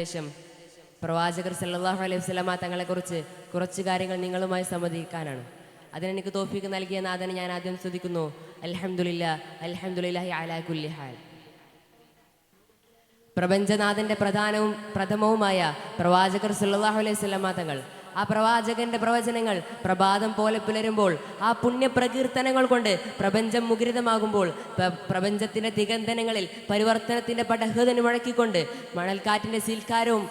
ശേഷം പ്രവാചകർ സല്ലല്ലാഹു അലൈഹി വസല്ലമ തങ്ങളെക്കുറിച്ച് കുറച്ച് കാര്യങ്ങൾ നിങ്ങളുമായി സംവദിക്കാനാണ്. അതിനെനിക്ക് തൗഫീഖ് നൽകിയ നാഥനെ ഞാൻ ആദ്യം സ്തുതിക്കുന്നു. അൽഹംദുലില്ലാഹ് അൽഹംദുലില്ലാഹി അലാ കുല്ലി ഹാൽ. പ്രപഞ്ചനാഥന്റെ പ്രഥമവുമായ പ്രവാചകർ സല്ലല്ലാഹു അലൈഹി വസല്ലമ തങ്ങൾ, ആ പ്രവാചകന്റെ പ്രവചനങ്ങൾ പ്രഭാതം പോലെ പുലരുമ്പോൾ, ആ പുണ്യപ്രകീർത്തനങ്ങൾ കൊണ്ട് പ്രപഞ്ചം മുഖരിതമാകുമ്പോൾ, പ്രപഞ്ചത്തിന്റെ ദിഗന്ധനങ്ങളിൽ പരിവർത്തനത്തിന്റെ പടഹൃദയം മുഴക്കിക്കൊണ്ട് മണൽക്കാറ്റിന്റെ സീൽക്കാരവും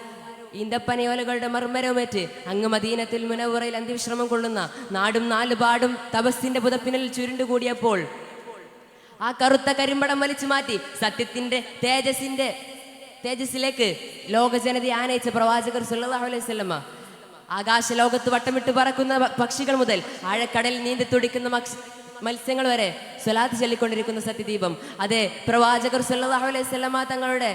ഈന്തപ്പനയോലകളുടെ മർമ്മരവുമേറ്റ് അങ്ങ് മദീനത്തിൽ മുനവ്വറയിൽ അന്ത്യവിശ്രമം കൊള്ളുന്ന നാടും നാലുപാടും തപസ്സിന്റെ പുതപ്പിനിൽ ചുരുണ്ടുകൂടിയപ്പോൾ ആ കറുത്ത കരിമ്പടം വലിച്ചു മാറ്റി സത്യത്തിന്റെ തേജസ്സിലേക്ക് ലോകജനതയെ ആനയിച്ച പ്രവാചകർ സല്ലല്ലാഹു അലൈഹി വസല്ലമ, ആകാശലോകത്ത് വട്ടമിട്ട് പറക്കുന്ന പക്ഷികൾ മുതൽ ആഴക്കടലിൽ നീന്തി തുടിക്കുന്ന മത്സ്യങ്ങൾ വരെ സ്വലാത്ത് ചൊല്ലിക്കൊണ്ടിരിക്കുന്ന സത്യദീപം, അതെ പ്രവാചകർ സല്ലല്ലാഹു അലൈഹി വസല്ലമ തങ്ങളുടെ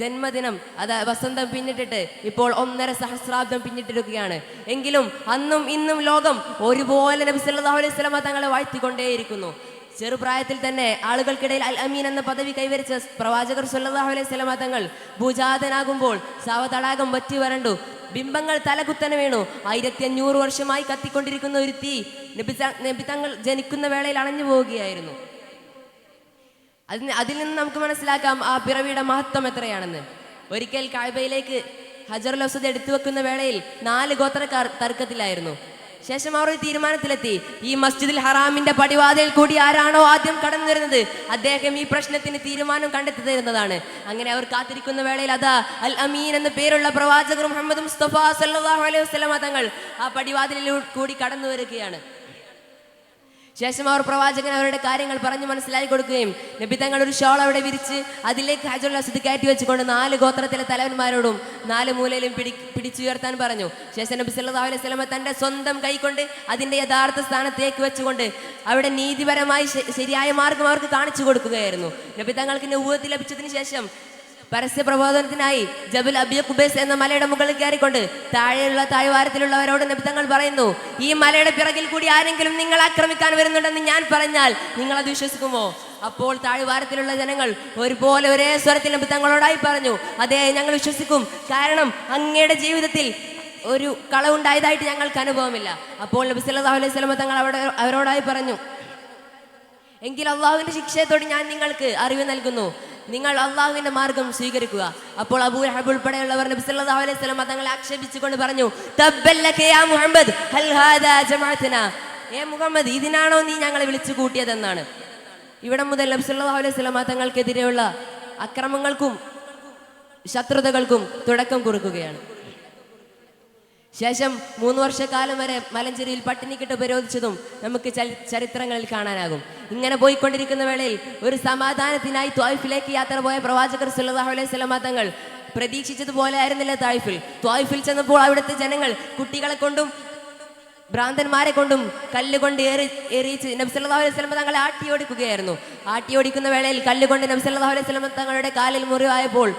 ജന്മദിനം, അത് വസന്തം പിന്നിട്ടിട്ട് ഇപ്പോൾ 1.5 സഹസ്രാബ്ദം പിന്നിട്ടിരിക്കുകയാണ്. എങ്കിലും അന്നും ഇന്നും ലോകം ഒരുപോലെ നബി സല്ലല്ലാഹു അലൈഹി വസല്ലമ തങ്ങളെ വാഴ്ത്തിക്കൊണ്ടേയിരിക്കുന്നു. ചെറുപ്രായത്തിൽ തന്നെ ആളുകൾക്കിടയിൽ അൽ അമീൻ എന്ന പദവി കൈവരിച്ച പ്രവാചകർ സല്ലല്ലാഹു അലൈഹി വസല്ലമ തങ്ങൾ ഭൂജാതനാകുമ്പോൾ സാവതടാകം വറ്റി വരണ്ടു, ബിംബങ്ങൾ തലകുത്തനെ വീണു. 1500 വർഷമായി കത്തിക്കൊണ്ടിരിക്കുന്ന ഒരു തീ നബി തങ്ങൾ ജനിക്കുന്ന വേളയിൽ അണഞ്ഞു പോവുകയായിരുന്നു. അതിൽ നിന്ന് നമുക്ക് മനസ്സിലാക്കാം ആ പിറവിയുടെ മഹത്വം എത്രയാണെന്ന്. ഒരിക്കൽ കഅബയിലേക്ക് ഹജറുൽ അസ്വദ് എടുത്തു വെക്കുന്ന വേളയിൽ 4 ഗോത്രക്കാർ തർക്കത്തിലായിരുന്നു. ശേഷം അവർ ഒരു തീരുമാനത്തിലെത്തി, ഈ മസ്ജിദുൽ ഹറാമിന്റെ പടിവാതിൽ കൂടി ആരാണോ ആദ്യം കടന്നു വരുന്നത് അദ്ദേഹം ഈ പ്രശ്നത്തിന് തീരുമാനം കണ്ടെത്തി തരുന്നതാണ്. അങ്ങനെ അവർ കാത്തിരിക്കുന്ന വേളയിൽ അതാ അൽ അമീൻ എന്ന പേരുള്ള പ്രവാചകർ മുഹമ്മദ് മുസ്തഫ സല്ലല്ലാഹു അലൈഹി വസല്ലമ തങ്ങൾ ആ പടിവാതിലിൽ കൂടി കടന്നു വരികയാണ്. ശേഷം അവർ പ്രവാചകൻ അവരുടെ കാര്യങ്ങൾ പറഞ്ഞു മനസ്സിലാക്കി കൊടുക്കുകയും നബി തങ്ങൾ ഒരു ഷോൾ അവിടെ വിരിച്ച് അതിലേക്ക് ഹജറുൽ അസ്വദ് കയറ്റി വെച്ചുകൊണ്ട് 4 ഗോത്രത്തിലെ തലവന്മാരോടും 4 മൂലയിലും പിടിച്ചുയർത്താൻ പറഞ്ഞു. ശേഷം നബി സല്ലല്ലാഹു അലൈഹി വസല്ലമ തന്റെ സ്വന്തം കൈകൊണ്ട് അതിന്റെ യഥാർത്ഥ സ്ഥാനത്തേക്ക് വെച്ചുകൊണ്ട് അവിടെ നീതിപരമായി ശരിയായ മാർഗം അവർക്ക് കാണിച്ചു കൊടുക്കുകയായിരുന്നു. നബി തങ്ങൾക്ക് നുബുവത്ത് ലഭിച്ചതിന് ശേഷം പരസ്യ പ്രബോധനത്തിനായി ജബൽ അബി ഖുബൈസ് എന്ന മലയുടെ മുകളിൽ കയറിക്കൊണ്ട് താഴെയുള്ള താഴ്വാരത്തിലുള്ളവരോട് നബി തങ്ങൾ പറയുന്നു, ഈ മലയുടെ പിറകിൽ കൂടി ആരെങ്കിലും നിങ്ങൾ ആക്രമിക്കാൻ വരുന്നുണ്ടെന്ന് ഞാൻ പറഞ്ഞാൽ നിങ്ങൾ അത് വിശ്വസിക്കുമോ? അപ്പോൾ താഴ്വാരത്തിലുള്ള ജനങ്ങൾ ഒരുപോലെ ഒരേ സ്വരത്തിൽ നബി തങ്ങളോടായി പറഞ്ഞു, അതെ ഞങ്ങൾ വിശ്വസിക്കും, കാരണം അങ്ങയുടെ ജീവിതത്തിൽ ഒരു കളവുണ്ടായതായിട്ട് ഞങ്ങൾക്ക് അനുഭവമില്ല. അപ്പോൾ നബി സല്ലല്ലാഹു അലൈഹി വസല്ലം തങ്ങൾ അവരോടായി പറഞ്ഞു, എങ്കിൽ അള്ളാഹുവിന്റെ ശിക്ഷയത്തോട് ഞാൻ നിങ്ങൾക്ക് അറിവ് നൽകുന്നു, നിങ്ങൾ അള്ളാഹുവിന്റെ മാർഗം സ്വീകരിക്കുക. അപ്പോൾ അബൂ ലഹബ് ഉൾപ്പെടെയുള്ളവർ നബി സല്ലല്ലാഹു അലൈഹി വസല്ലം തങ്ങളെ ആക്ഷേപിച്ചുകൊണ്ട് പറഞ്ഞു, തബ്ബല്ലക യാ മുഹമ്മദ് ഹൽ ഹാദാ ജമഅതനാ, ഏ മുഹമ്മദ് ഇതിനാണോ നീ ഞങ്ങളെ വിളിച്ചു കൂട്ടിയതെന്നാണ്. ഇവിടെ മുതൽ നബി സല്ലല്ലാഹു അലൈഹി വസല്ലം തങ്ങൾക്കെതിരെയുള്ള അക്രമങ്ങൾക്കും ശത്രുതകൾക്കും തുടക്കം കുറിക്കുകയാണ്. ശേഷം 3 വർഷക്കാലം വരെ മലഞ്ചേരിയിൽ പട്ടിണിക്കിട്ട് ഉപരോധിച്ചതും നമുക്ക് ചരിത്രങ്ങളിൽ കാണാനാകും. ഇങ്ങനെ പോയിക്കൊണ്ടിരിക്കുന്ന വേളയിൽ ഒരു സമാധാനത്തിനായി ത്വായിഫിലേക്ക് യാത്ര പോയ പ്രവാചകർ സല്ലല്ലാഹു അലൈഹി വസല്ലമ തങ്ങൾ പ്രതീക്ഷിച്ചതുപോലെ ആയിരുന്നില്ല ത്വായിഫിൽ ചെന്നപ്പോൾ അവിടുത്തെ ജനങ്ങൾ കുട്ടികളെ കൊണ്ടും ഭ്രാന്തന്മാരെ കൊണ്ടും കല്ലുകൊണ്ട് എറിയിച്ച് നബി സല്ലല്ലാഹു അലൈഹി വസല്ലം തങ്ങളെ ആട്ടിയോടിക്കുന്ന വേളയിൽ കല്ലുകൊണ്ട് നബി സല്ലല്ലാഹു അലൈഹി വസല്ലം തങ്ങളുടെ കാലിൽ മുറിവായപ്പോൾ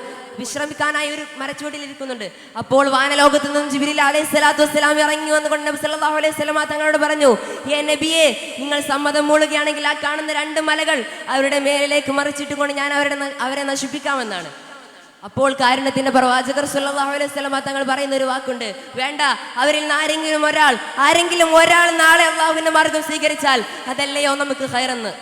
വിശ്രമിക്കാനായി ഒരു മരച്ചുവടിയിൽ ഇരിക്കുന്നുണ്ട്. അപ്പോൾ വാനലോകത്ത് നിന്നും ജിബ്രീൽ അലൈഹിസ്സലാത്തു വസ്സലാം ഇറങ്ങി വന്നുകൊണ്ട് നബി സല്ലല്ലാഹു അലൈഹി വസല്ലം തങ്ങളോട് പറഞ്ഞു, ഏ നബിയെ, നിങ്ങൾ സമ്മതം മൂളുകയാണെങ്കിൽ ആ കാണുന്ന 2 മലകൾ അവരുടെ മേലിലേക്ക് മറിച്ചിട്ടുകൊണ്ട് ഞാൻ അവരെ നശിപ്പിക്കാമെന്നാണ്. അപ്പോൾ കാരുണ്യത്തിന്റെ പ്രവാചകർ സല്ലല്ലാഹു അലൈഹി വസല്ലം തങ്ങൾ പറയുന്ന ഒരു വാക്കുണ്ട്, വേണ്ട, അവരിൽ നിന്ന് ആരെങ്കിലും ഒരാൾ നാളെ അള്ളാഹുവിന്റെ മാർഗം സ്വീകരിച്ചാൽ അതല്ലയോ നമുക്ക് ഖൈറെന്ന്.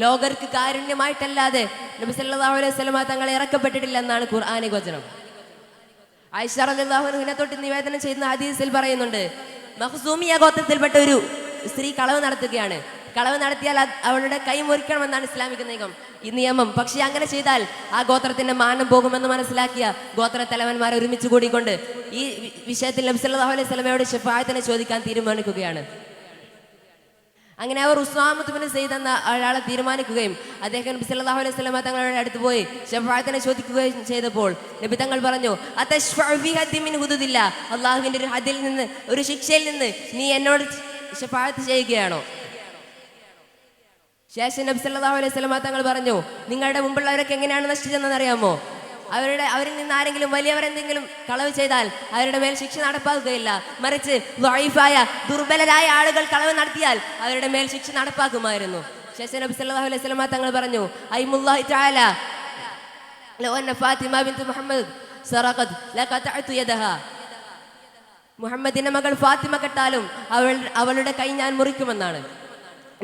ലോകർക്ക് കാരുണ്യമായിട്ടല്ലാതെ നബി സല്ലല്ലാഹു അലൈഹി വസല്ലം തങ്ങളെ ഇറക്കപ്പെട്ടിട്ടില്ല എന്നാണ് ഖുർആനിക വചനം. ആയിഷ റളിയല്ലാഹു അൻഹയെ തൊട്ട് നിവേദനം ചെയ്യുന്ന ഹദീസിൽ പറയുന്നുണ്ട്, മഖ്സൂമിയ ഗോത്രത്തിൽപ്പെട്ട ഒരു സ്ത്രീ കളവ് നടത്തുകയാണ്. കളവ് നടത്തിയാൽ അവളുടെ കൈ മുറിക്കണമെന്നാണ് ഇസ്ലാമിക നിയമം. പക്ഷെ അങ്ങനെ ചെയ്താൽ ആ ഗോത്രത്തിന്റെ മാനം പോകുമെന്ന് മനസ്സിലാക്കിയ ഗോത്ര തലവന്മാർ ഒരുമിച്ച് കൂടിക്കൊണ്ട് ഈ വിഷയത്തിൽ നബി സല്ലല്ലാഹു അലൈഹി വസല്ലമയോട് ശഫാഅത്തിനെ ചോദിക്കാൻ തീരുമാനിക്കുകയാണ്. അങ്ങനെ അവർ ഉസ്മാമത്ത് ബിൻ സയ്യിദ് എന്ന ആളെ തീരുമാനിക്കുകയും അദ്ദേഹം നബി സല്ലല്ലാഹു അലൈഹി വസല്ലം തങ്ങളുടെ അടുത്ത് പോയി ശഫാഅത്തിനെ ചോദിക്കുകയും ചെയ്തപ്പോൾ നബി തങ്ങൾ പറഞ്ഞു, അതശ്ഫഉ ഫീ ഹദ്ദിൻ മിൻ ഹുദൂദില്ലാ, അല്ലാഹുവിന്റെ ഒരു ഹദ്ദിൽ നിന്ന്, ഒരു ശിക്ഷയിൽ നിന്ന് നീ എന്നോട് ശഫാഅത്ത് ചെയ്യുകയാണോ? ശേഷം നബി സല്ലല്ലാഹു അലൈഹി വസല്ലം തങ്ങൾ പറഞ്ഞു, നിങ്ങളുടെ മുമ്പുള്ളവരൊക്കെ എങ്ങനെയാണ് നശിച്ചതെന്ന് അറിയാമോ? അവരിൽ നിന്ന് ആരെങ്കിലും വലിയവർ എന്തെങ്കിലും കളവ് ചെയ്താൽ അവരുടെ മേൽ ശിക്ഷ നടപ്പാക്കുകയില്ല. മറിച്ച് ദുർബലരായ ആളുകൾ കളവ് നടത്തിയാൽ അവരുടെ മേൽ ശിക്ഷ നടപ്പാക്കുമായിരുന്നു. ശേഷം നബി സല്ലല്ലാഹു അലൈഹി വസല്ലമ തങ്ങൾ പറഞ്ഞു, ഐമുല്ലാഹി തആല ലൗ അന്ന ഫാത്തിമ ബിൻത് മുഹമ്മദ് സറഖത് ലഖതഅതു യദഹാ. മുഹമ്മദിന്റെ മകൾ ഫാത്തിമ കെട്ടാലും അവളുടെ കൈ ഞാൻ മുറിക്കുമെന്നാണ്.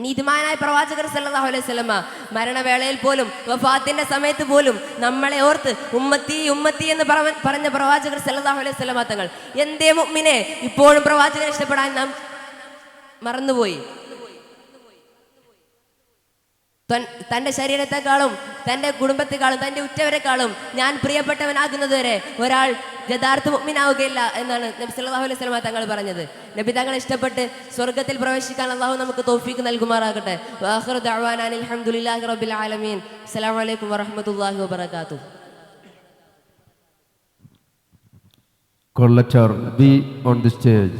നീതിമാനായ പ്രവാചകർ സല്ലല്ലാഹു അലൈഹി വസല്ലമ മരണവേളയിൽ പോലും വഫാത്തിന്റെ സമയത്ത് പോലും നമ്മളെ ഓർത്ത് ഉമ്മത്തി ഉമ്മത്തി എന്ന് പറഞ്ഞ പ്രവാചകർ സല്ലല്ലാഹു അലൈഹി വസല്ലമ തങ്ങൾ എന്തേ മുഅ്മിനെ ഇപ്പോഴും പ്രവാചകനെ ഇഷ്ടപ്പെടാൻ നാം മറന്നുപോയി? തന്റെ ശരീരത്തെക്കാളും തന്റെ കുടുംബത്തെക്കാളും തന്റെ ഉറ്റവരെക്കാളും ഞാൻ പ്രിയപ്പെട്ടവനാകുന്നതുവരെ ഒരാൾ യഥാർത്ഥ മുഅ്മിനാവുകയില്ല എന്നാണ് നബി സല്ലല്ലാഹു അലൈഹി വസല്ലമ തങ്ങൾ പറഞ്ഞത്. നബി തങ്ങളെ ഇഷ്ടപ്പെട്ട് സ്വർഗ്ഗത്തിൽ പ്രവേശിക്കാൻ അല്ലാഹു നമുക്ക് തൗഫീഖ് നൽകുമാറാകട്ടെ. വആഖിറു ദഅവാനാ അൽഹംദുലില്ലാഹി റബ്ബിൽ ആലമീൻ. അസ്സലാമു അലൈക്കും വറഹ്മത്തുള്ളാഹി വബറകാതുഹു. Kollacher, be on the stage.